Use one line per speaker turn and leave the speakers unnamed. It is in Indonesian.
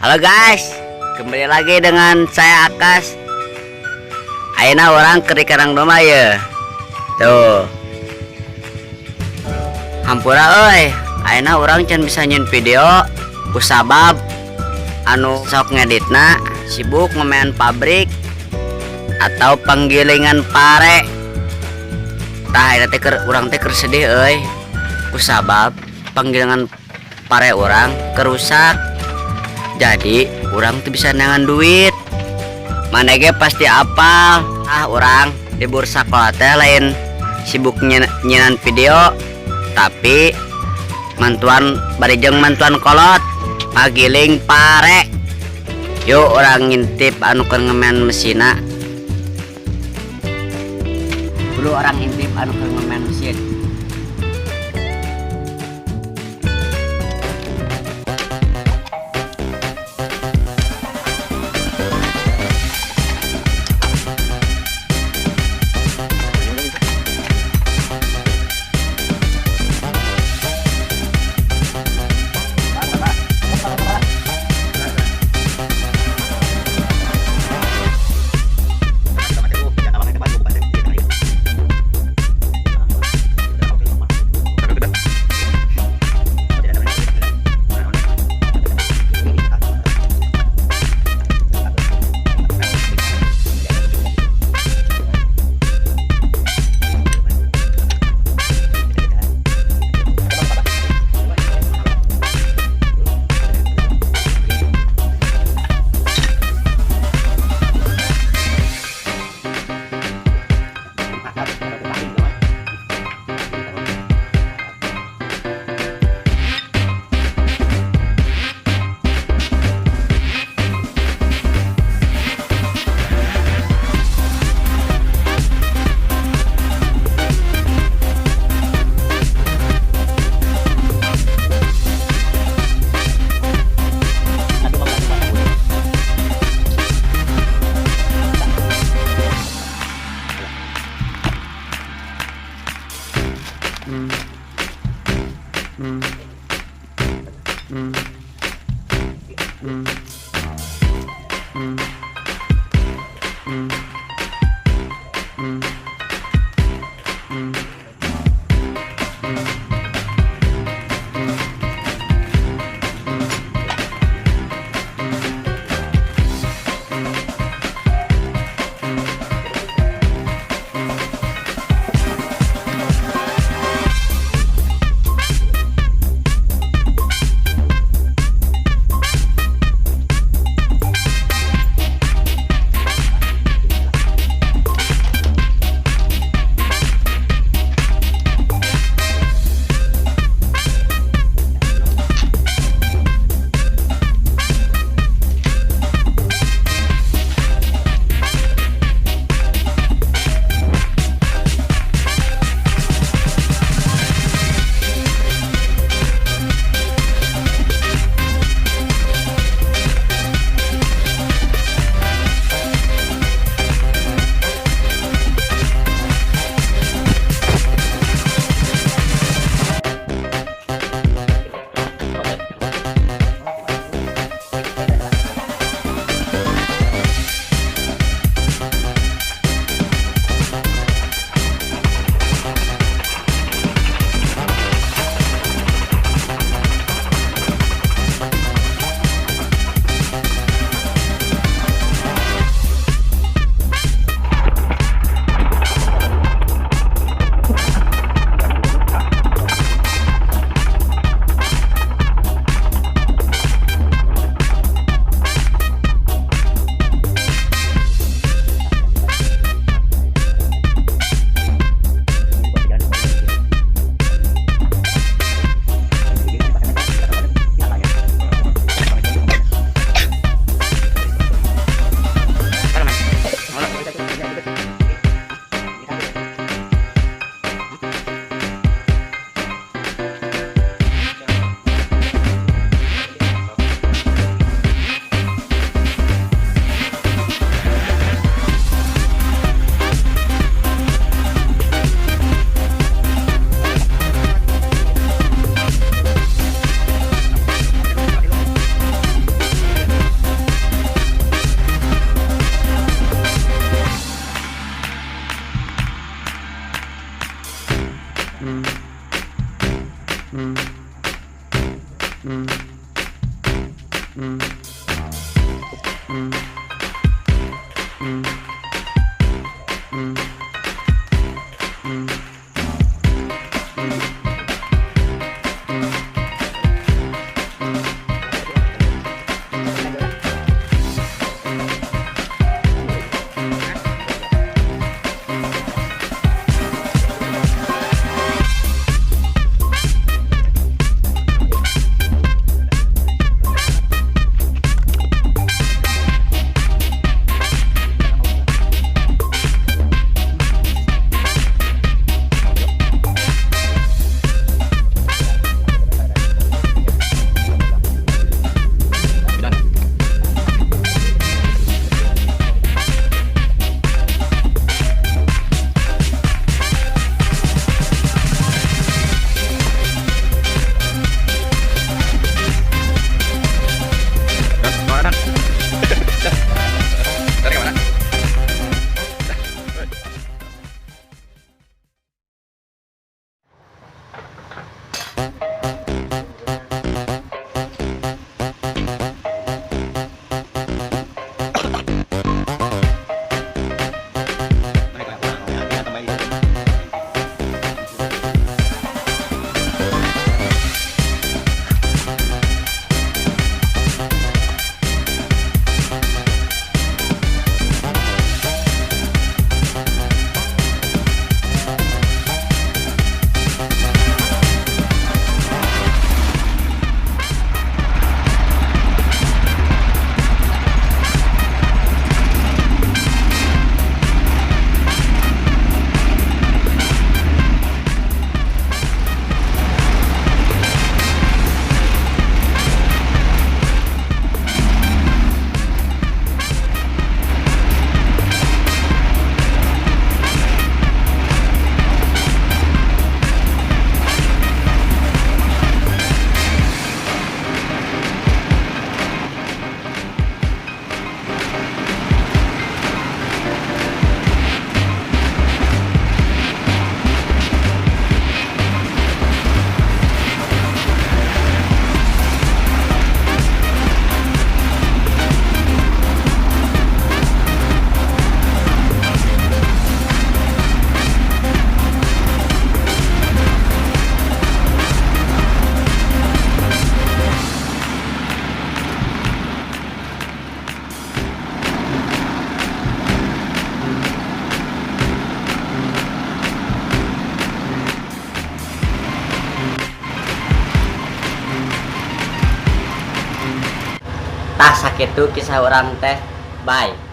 Halo guys, kembali lagi dengan saya AKAS. Ayeuna orang keur di Karang Doma ya. Tuh. Hampura euy, ayeuna orang can bisa nyeun video kusabab anu sok ngeditna sibuk ngomean pabrik atau panggilingan pare. Tah ayeuna teh urang teh keur sedih euy. Kusabab panggilingan pare orang kerusak. Jadi orang tuh bisa nangan duit. Manege pasti apal. Orang di bursa kolot teh lain sibuk nyenan video, tapi mantuan barijeng mantuan kolot ngagiling pare. Yuk orang ngintip anu keur ngemen mesina. Dulu orang ngintip anu keur ngemen mesin. Tah sakitu kisah orang teh. Bye.